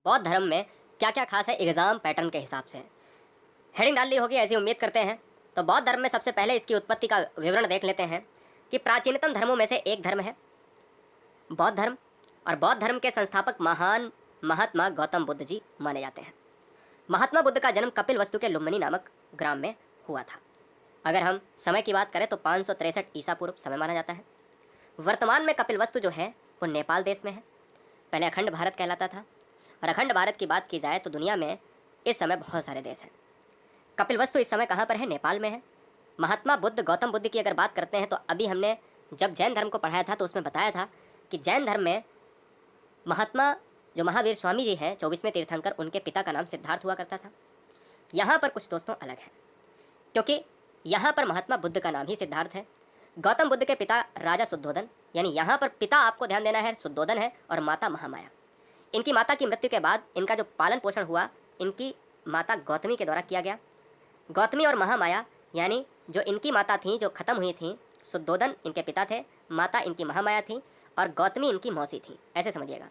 बौद्ध धर्म में क्या क्या खास है एग्जाम पैटर्न के हिसाब से। हेडिंग डाल ली होगी ऐसी उम्मीद करते हैं। तो बौद्ध धर्म में सबसे पहले इसकी उत्पत्ति का विवरण देख लेते हैं कि प्राचीनतम धर्मों में से एक धर्म है बौद्ध धर्म। और बौद्ध धर्म के संस्थापक महान महात्मा गौतम बुद्ध जी माने जाते हैं। महात्मा बुद्ध का जन्म कपिलवस्तु के लुम्बिनी नामक ग्राम में हुआ था। अगर हम समय की बात करें तो 563 ईसा पूर्व समय माना जाता है। वर्तमान में कपिलवस्तु जो है वो नेपाल देश में है। पहले अखंड भारत कहलाता था। और अखंड भारत की बात की जाए तो दुनिया में इस समय बहुत सारे देश हैं। कपिलवस्तु इस समय कहाँ पर है? नेपाल में है। महात्मा बुद्ध गौतम बुद्ध की अगर बात करते हैं तो अभी हमने जब जैन धर्म को पढ़ाया था तो उसमें बताया था कि जैन धर्म में महात्मा जो महावीर स्वामी जी हैं 24वें तीर्थंकर, उनके पिता का नाम सिद्धार्थ हुआ करता था। यहाँ पर कुछ दोस्तों अलग है, क्योंकि यहाँ पर महात्मा बुद्ध का नाम ही सिद्धार्थ है। गौतम बुद्ध के पिता राजा शुद्धोधन, यानी यहाँ पर पिता आपको ध्यान देना है शुद्धोधन है, और माता महामाया। इनकी माता की मृत्यु के बाद इनका जो पालन पोषण हुआ इनकी माता गौतमी के द्वारा किया गया। गौतमी और महामाया यानी जो इनकी माता थी जो खत्म हुई थी, शुद्धोधन इनके पिता थे, माता इनकी महामाया थी और गौतमी इनकी मौसी थी, ऐसे समझिएगा।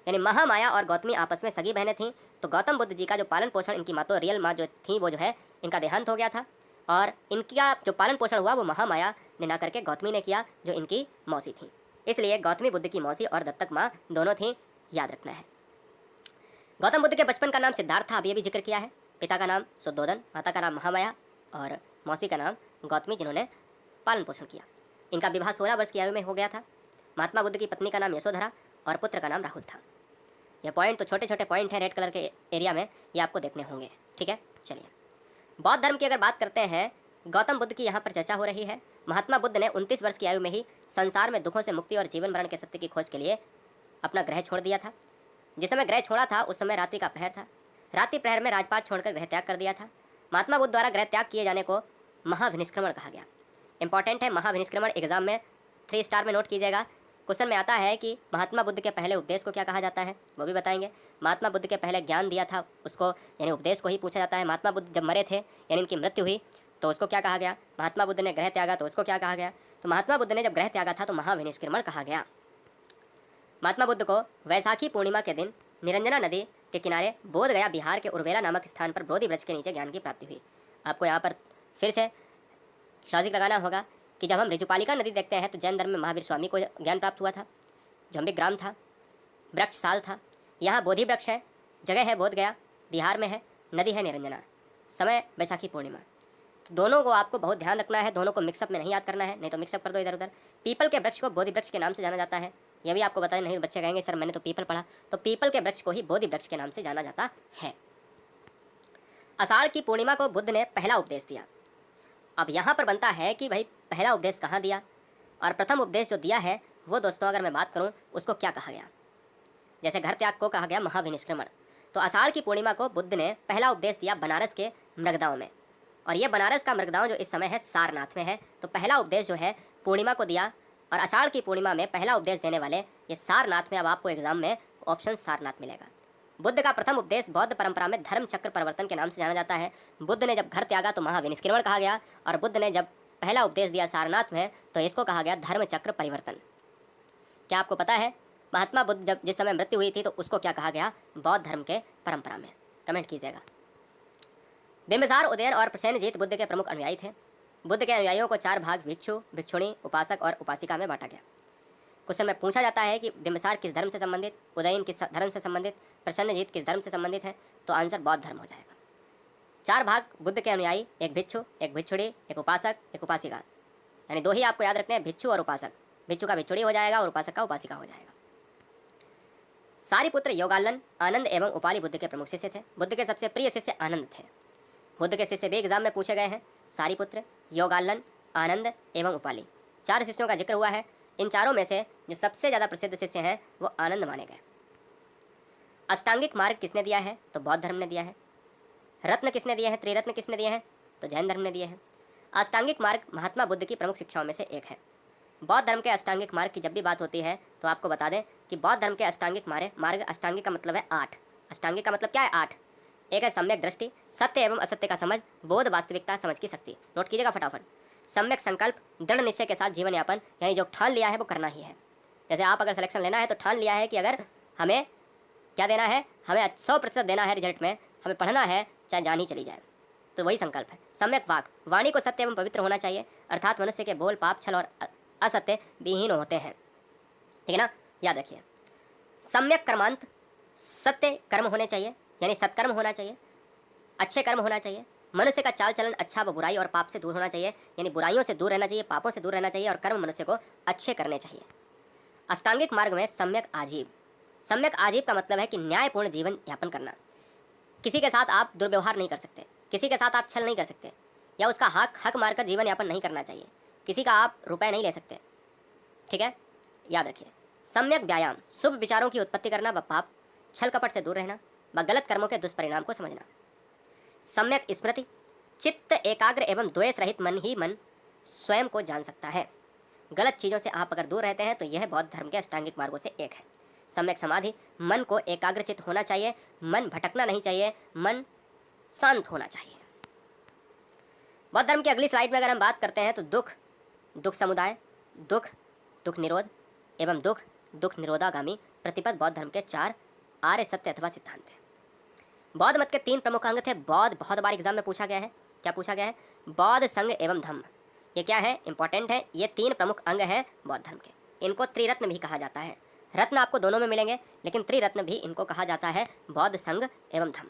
यानी महामाया और गौतमी आपस में सगी बहनें थीं। तो गौतम बुद्ध जी का जो पालन पोषण इनकी मातो रियल माँ जो थी वो जो है इनका देहांत हो गया था, और इनका जो पालन पोषण हुआ वो महामाया ने ना करके गौतमी ने किया जो इनकी मौसी थी। इसलिए गौतमी बुद्ध की मौसी और दत्तक माँ दोनों थीं, याद रखना है। गौतम बुद्ध के बचपन का नाम सिद्धार्थ था, अभी जिक्र किया है। पिता का नाम शुद्धोधन, माता का नाम महामाया और मौसी का नाम गौतमी, जिन्होंने पालन पोषण किया। इनका विवाह 16 वर्ष की आयु में हो गया था। महात्मा बुद्ध की पत्नी का नाम यशोधरा और पुत्र का नाम राहुल था। यह पॉइंट तो छोटे छोटे पॉइंट हैं रेड कलर के एरिया में, ये आपको देखने होंगे, ठीक है। चलिए, बौद्ध धर्म की अगर बात करते हैं, गौतम बुद्ध की यहाँ पर चर्चा हो रही है। महात्मा बुद्ध ने 29 वर्ष की आयु में ही संसार में दुखों से मुक्ति और जीवन मरण के सत्य की खोज के लिए अपना ग्रह छोड़ दिया था। जिस समय ग्रह छोड़ा था उस समय रात्रि का पहर था। रात्रि प्रहर में राजपाट छोड़कर ग्रह त्याग कर दिया था। महात्मा बुद्ध द्वारा ग्रह त्याग किए जाने को महाविनिष्क्रमण कहा गया। इंपॉर्टेंट है महाविनिष्क्रमण, एग्जाम में 3 स्टार में नोट कीजिएगा। क्वेश्चन में आता है कि महात्मा बुद्ध के पहले उपदेश को क्या कहा जाता है, वो भी बताएंगे। महात्मा बुद्ध के पहले ज्ञान दिया था उसको यानी उपदेश को ही पूछा जाता है। महात्मा बुद्ध जब मरे थे यानी इनकी मृत्यु हुई तो उसको क्या कहा गया। महात्मा बुद्ध ने ग्रह त्यागा तो उसको क्या कहा गया। तो महात्मा बुद्ध ने जब ग्रह त्यागा था तो महाविनिष्क्रमण कहा गया। महात्मा बुद्ध को वैसाखी पूर्णिमा के दिन निरंजना नदी के किनारे बोधगया बिहार के उर्वेला नामक स्थान पर बोधि वृक्ष के नीचे ज्ञान की प्राप्ति हुई। आपको यहाँ पर फिर से लॉजिक लगाना होगा कि जब हम ऋजुपालिका नदी देखते हैं तो जैन धर्म में महावीर स्वामी को ज्ञान प्राप्त हुआ था। जम्बिक ग्राम था, वृक्ष साल था। यहाँ बोधि वृक्ष है, जगह है बोधगया, बिहार में है, नदी है निरंजना, समय वैसाखी पूर्णिमा। तो दोनों को आपको बहुत ध्यान रखना है, दोनों को मिक्सअप में नहीं याद करना है, नहीं तो मिक्सअप कर दो इधर उधर। पीपल के वृक्ष को बोधि वृक्ष के नाम से जाना जाता है, यह भी आपको बताया। नहीं बच्चे कहेंगे सर मैंने तो पीपल पढ़ा, तो पीपल के वृक्ष को ही बोधि वृक्ष के नाम से जाना जाता है। आषाढ़ की पूर्णिमा को बुद्ध ने पहला उपदेश दिया। अब यहाँ पर बनता है कि भाई पहला उपदेश कहाँ दिया, और प्रथम उपदेश जो दिया है वो दोस्तों अगर मैं बात करूँ उसको क्या कहा गया। जैसे घर त्याग को कहा गया महाविनिष्क्रमण, तो आषाढ़ की पूर्णिमा को बुद्ध ने पहला उपदेश दिया बनारस के मृगदाओं में। और ये बनारस का मृगदाओं जो इस समय है सारनाथ में है। तो पहला उपदेश जो है पूर्णिमा को दिया, और आषाढ़ की पूर्णिमा में पहला उपदेश देने वाले ये सारनाथ में। अब आपको एग्जाम में ऑप्शन सारनाथ मिलेगा। बुद्ध का प्रथम उपदेश बौद्ध परंपरा में धर्म चक्र परिवर्तन के नाम से जाना जाता है। बुद्ध ने जब घर त्यागा तो महाविनिष्क्रमण कहा गया, और बुद्ध ने जब पहला उपदेश दिया सारनाथ में तो इसको कहा गया धर्म चक्र परिवर्तन। क्या आपको पता है महात्मा बुद्ध जब जिस समय मृत्यु हुई थी तो उसको क्या कहा गया बौद्ध धर्म के परंपरा में? कमेंट कीजिएगा। बिंबिसार, उदयन और प्रसेनजीत बुद्ध के प्रमुख अनुयायी थे। बुद्ध के अनुयायियों को 4 भाग भिक्षु, भिक्षुणी, उपासक और उपासिका में बांटा गया। क्वेश्चन में पूछा जाता है कि बिंबिसार किस धर्म से संबंधित, उदयन किस धर्म से संबंधित, प्रसन्नजीत किस धर्म से संबंधित है, तो आंसर बौद्ध धर्म हो जाएगा। 4 भाग बुद्ध के अनुयायी, एक भिक्षु, एक भिक्षुड़ी, एक उपासक, एक उपासिका, यानी 2 ही आपको याद रखने हैं, भिक्षु और उपासक। भिक्षु का भिक्षुड़ी हो जाएगा और उपासक का उपासिका हो जाएगा। सारिपुत्र, योगालन, आनंद एवं उपाली बुद्ध के प्रमुख शिष्य थे। बुद्ध के सबसे प्रिय शिष्य आनंद थे। बुद्ध के शिष्य भी एग्जाम में पूछे गए हैं। सारिपुत्र, योगालन, आनंद एवं उपाली, 4 शिष्यों का जिक्र हुआ है। इन चारों में से जो सबसे ज़्यादा प्रसिद्ध शिष्य हैं वो आनंद माने गए। अष्टांगिक मार्ग किसने दिया है, तो बौद्ध धर्म ने दिया है। रत्न किसने दिए हैं, त्रिरत्न किसने दिए हैं, तो जैन धर्म ने दिए हैं। अष्टांगिक मार्ग महात्मा बुद्ध की प्रमुख शिक्षाओं में से एक है। बौद्ध धर्म के अष्टांगिक मार्ग की जब भी बात होती है तो आपको बता दें कि बौद्ध धर्म के अष्टांगिक मार्ग, अष्टांगिक का मतलब है 8। अष्टांगिक का मतलब क्या है? 8। एक है सम्यक दृष्टि, सत्य एवं असत्य का समझ, बोध, वास्तविकता, समझ की शक्ति। नोट कीजिएगा फटाफट। सम्यक संकल्प, दृढ़ निश्चय के साथ जीवन यापन, यानी जो ठान लिया है वो करना ही है। जैसे आप अगर सिलेक्शन लेना है तो ठान लिया है कि अगर हमें क्या देना है, हमें 100% देना है रिजल्ट में, हमें पढ़ना है चाहे जान ही चली जाए। तो वही संकल्प है। सम्यक वाक, वाणी को सत्य एवं पवित्र होना चाहिए, अर्थात मनुष्य के बोल पाप छल और असत्य विहीन होते हैं। ठीक है ना, याद रखिए। सम्यक कर्मांत, सत्य कर्म होने चाहिए, यानी सत्कर्म होना चाहिए, अच्छे कर्म होना चाहिए। मनुष्य का चाल चलन अच्छा व बुराई और पाप से दूर होना चाहिए, यानी बुराइयों से दूर रहना चाहिए, पापों से दूर रहना चाहिए, और कर्म मनुष्य को अच्छे करने चाहिए। अष्टांगिक मार्ग में सम्यक आजीव, सम्यक आजीव का मतलब है कि न्यायपूर्ण जीवन यापन करना। किसी के साथ आप दुर्व्यवहार नहीं कर सकते, किसी के साथ आप छल नहीं कर सकते, या उसका हक मारकर जीवन यापन नहीं करना चाहिए, किसी का आप रुपए नहीं ले सकते। ठीक है, याद रखिए। सम्यक व्यायाम, शुभ विचारों की उत्पत्ति करना व पाप छल कपट से दूर रहना व गलत कर्मों के दुष्परिणाम को समझना। सम्यक स्मृति, चित्त एकाग्र एवं द्वेष रहित मन ही मन स्वयं को जान सकता है। गलत चीज़ों से आप अगर दूर रहते हैं तो यह बौद्ध धर्म के अष्टांगिक मार्गों से एक है। सम्यक समाधि, मन को एकाग्रचित होना चाहिए, मन भटकना नहीं चाहिए, मन शांत होना चाहिए। बौद्ध धर्म की अगली स्लाइड में अगर हम बात करते हैं तो दुख, दुख समुदाय, दुख, दुख निरोध एवं दुख, दुख निरोधागामी प्रतिपद बौद्ध धर्म के 4 आर्य सत्य अथवा सिद्धांत हैं। बौद्ध मत के 3 प्रमुख अंग थे। बौद्ध बहुत बार एग्जाम में पूछा गया है। क्या पूछा गया है? बौद्ध, संघ एवं धम्म। ये क्या है? इंपॉर्टेंट है। ये 3 प्रमुख अंग हैं बौद्ध धर्म के। इनको त्रिरत्न भी कहा जाता है। रत्न आपको दोनों में मिलेंगे, लेकिन त्रिरत्न भी इनको कहा जाता है, बौद्ध, संघ एवं धम्म।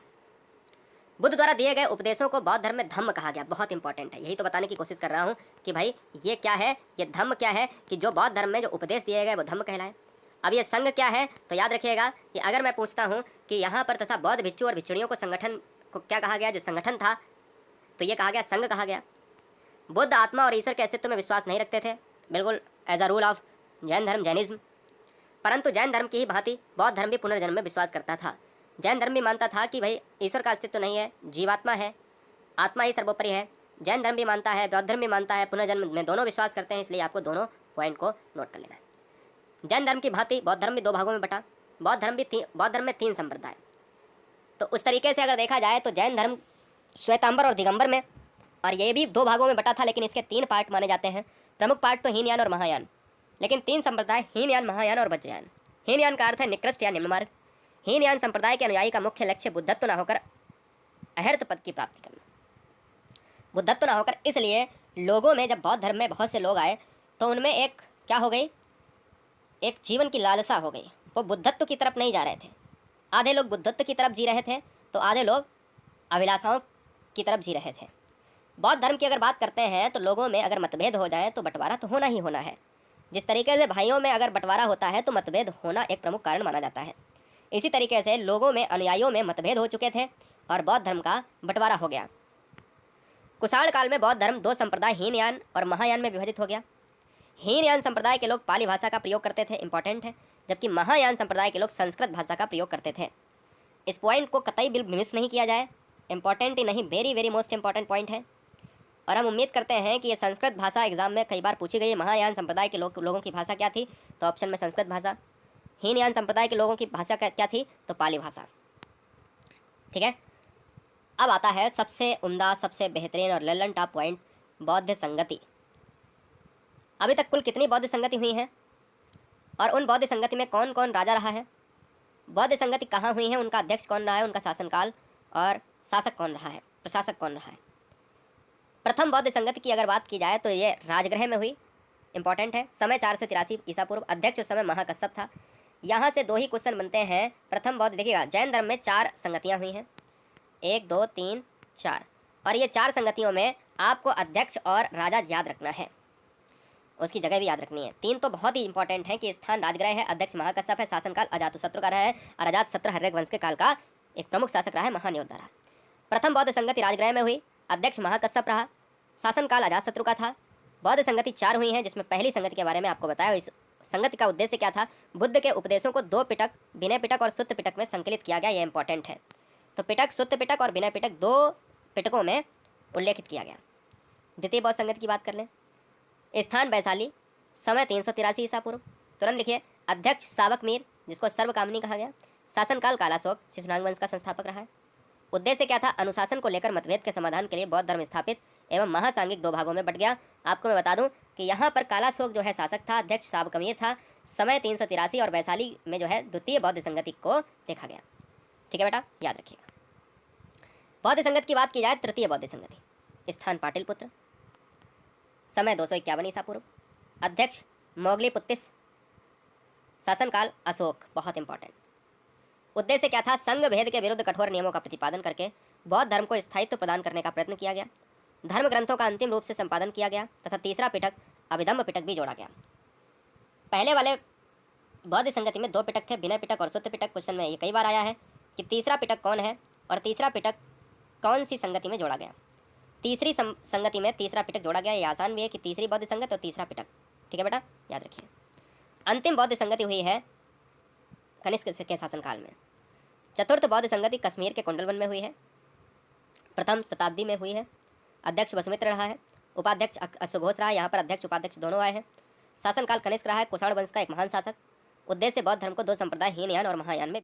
बुद्ध द्वारा दिए गए उपदेशों को बौद्ध धर्म में धम्म कहा गया। बहुत इंपॉर्टेंट है, यही तो बताने की कोशिश कर रहा हूँ कि भाई ये क्या है, ये धम्म क्या है, कि जो बौद्ध धर्म में जो उपदेश दिए गए वो धम्म कहलाए। अब ये संघ क्या है, तो याद रखिएगा कि अगर मैं पूछता हूँ कि यहाँ पर तथा बौद्ध भिक्षु और भिक्षुणियों को संगठन को क्या कहा गया, जो संगठन था, तो ये कहा गया संघ कहा गया। बुद्ध आत्मा और ईश्वर के अस्तित्व में विश्वास नहीं रखते थे, बिल्कुल as a rule of Jain धर्म, जैनिज्म। परंतु जैन धर्म की ही भांति बौद्ध धर्म भी पुनर्जन्म में विश्वास करता था। जैन धर्म भी मानता था कि भाई ईश्वर का अस्तित्व नहीं है, जीवात्मा है, आत्मा ही सर्वोपरि है। जैन धर्म भी मानता है, बौद्ध धर्म भी मानता है, पुनर्जन्म में दोनों विश्वास करते हैं। इसलिए आपको दोनों पॉइंट को नोट कर लेना है। जैन धर्म की भांति बौद्ध धर्म भी 2 भागों में बटा। बौद्ध धर्म में 3 संप्रदाय। तो उस तरीके से अगर देखा जाए तो जैन धर्म श्वेतांबर और दिगंबर में, और ये भी 2 भागों में बटा था, लेकिन इसके 3 पार्ट माने जाते हैं। प्रमुख पार्ट तो हीनयान और महायान, लेकिन 3 संप्रदाय हीनयान, महायान और वज्रयान। हीनयान का अर्थ है निकृष्ट या निम्न मार्ग। हीनयान संप्रदाय के अनुयायी का मुख्य लक्ष्य बुद्धत्व न होकर अहर्त पद की प्राप्ति करना। बुद्धत्व न होकर, इसलिए लोगों में जब बौद्ध धर्म में बहुत से लोग आए तो उनमें एक क्या हो गई, एक जीवन की लालसा हो गई। वो बुद्धत्व की तरफ नहीं जा रहे थे। आधे लोग बुद्धत्व की तरफ जी रहे थे, तो आधे लोग अभिलाषाओं की तरफ जी रहे थे। बौद्ध धर्म की अगर बात करते हैं तो लोगों में अगर मतभेद हो जाए तो बंटवारा तो होना ही होना है। जिस तरीके से भाइयों में अगर बंटवारा होता है तो मतभेद होना एक प्रमुख कारण माना जाता है। इसी तरीके से लोगों में, अनुयायियों में मतभेद हो चुके थे और बौद्ध धर्म का बंटवारा हो गया। कुषाण काल में बौद्ध धर्म 2 संप्रदाय हीनयान और महायान में विभाजित हो गया। हीनयान संप्रदाय के लोग पाली भाषा का प्रयोग करते थे, इंपॉर्टेंट है, जबकि महायान संप्रदाय के लोग संस्कृत भाषा का प्रयोग करते थे। इस पॉइंट को कतई भी मिस नहीं किया जाए, इंपॉर्टेंट ही नहीं, very very most important point है। और हम उम्मीद करते हैं कि ये संस्कृत भाषा एग्जाम में कई बार पूछी गई है। महायान संप्रदाय के लोगों की भाषा क्या थी, तो ऑप्शन में संस्कृत भाषा। हीनयान संप्रदाय के लोगों की भाषा क्या थी, तो पाली भाषा। ठीक है, अब आता है सबसे उम्दा, सबसे बेहतरीन और लल्लन टॉप पॉइंट, बौद्ध संगति। अभी तक कुल कितनी बौद्ध संगति हुई है और उन बौद्ध संगति में कौन कौन राजा रहा है, बौद्ध संगति कहाँ हुई है, उनका अध्यक्ष कौन रहा है, उनका शासनकाल और शासक कौन रहा है, प्रशासक कौन रहा है। प्रथम बौद्ध संगति की अगर बात की जाए तो ये राजगृह में हुई, इंपॉर्टेंट है। समय 483 ईसा पूर्व। अध्यक्ष उस समय महाकश्यप था। यहाँ से 2 ही क्वेश्चन बनते हैं। प्रथम बौद्ध, देखिएगा जैन धर्म में 4 संगतियाँ हुई हैं, 1 2 3 4, और ये 4 संगतियों में आपको अध्यक्ष और राजा याद रखना है, उसकी जगह भी याद रखनी है। 3 तो बहुत ही इंपॉर्टेंट है कि स्थान राजगृह है, अध्यक्ष महाकश्यप है, शासनकाल अजातशत्रु का रहा है, और अजातशत्रु हर्यक वंश के काल का एक प्रमुख शासक रहा है, महान योद्धा रहा। प्रथम बौद्ध संगति राजगृह में हुई, अध्यक्ष महाकश्यप रहा, शासनकाल अजातशत्रु का था। बौद्ध संगति 4 हुई हैं, जिसमें पहली संगति के बारे में आपको बताया। इस संगति का उद्देश्य क्या था, बुद्ध के उपदेशों को 2 पिटक, विनय पिटक और सुत्त पिटक में संकलित किया गया। यह इंपॉर्टेंट है। तो पिटक, सुत्त पिटक और विनय पिटक 2 पिटकों में उल्लेखित किया गया। द्वितीय बौद्ध संगति की बात कर लें। स्थान वैशाली, समय 383 ईसा पूर्व। तुरंत लिखिए, अध्यक्ष सावक मीर, जिसको सर्वकामनी कहा गया। शासनकाल कालाशोक, शिशुनाग वंश का संस्थापक रहा है। उद्देश्य क्या था, अनुशासन को लेकर मतभेद के समाधान के लिए बौद्ध धर्म स्थापित एवं महासांगिक 2 भागों में बट गया। आपको मैं बता दूं कि यहाँ पर कालाशोक जो है शासक था, अध्यक्ष साबकमीर था, समय 383 और वैशाली में जो है द्वितीय बौद्ध संगति को देखा गया। ठीक है बेटा, याद रखिएगा। बौद्ध संगत की बात की जाए, तृतीय बौद्ध संगति, स्थान पाटिलपुत्र, समय 251 ईसा पूर्व, अध्यक्ष मोगलीपुत्तिस, शासनकाल अशोक। बहुत इंपॉर्टेंट। उद्देश्य क्या था? संघ भेद के विरुद्ध कठोर नियमों का प्रतिपादन करके बौद्ध धर्म को स्थायित्व प्रदान करने का प्रयत्न किया गया। धर्म ग्रंथों का अंतिम रूप से संपादन किया गया तथा तीसरा पिटक अभिधम्म पिटक भी जोड़ा गया। पहले वाले बौद्ध संगति में 2 पिटक थे, विनय पिटक और सुत्त पिटक। क्वेश्चन में ये कई बार आया है कि तीसरा पिटक कौन है और तीसरा पिटक कौन सी संगति में जोड़ा गया। तीसरी संगति में तीसरा पिटक जोड़ा गया। ये आसान भी है कि तीसरी बौद्ध संगत और तीसरा पिटक। ठीक है बेटा, याद रखिए। अंतिम बौद्ध संगति हुई है कनिष्क के शासनकाल में। चतुर्थ बौद्ध संगति कश्मीर के कुंडलवन में हुई है, प्रथम शताब्दी में हुई है। अध्यक्ष वसुमित्र रहा है, उपाध्यक्ष अश्वघोष रहा है। यहाँ पर अध्यक्ष उपाध्यक्ष दोनों आए हैं। शासनकाल कनिष्क रहा है, कुषाण वंश का एक महान शासक। उद्देश्य बौद्ध धर्म को 2 संप्रदाय, हीनयान और महायान में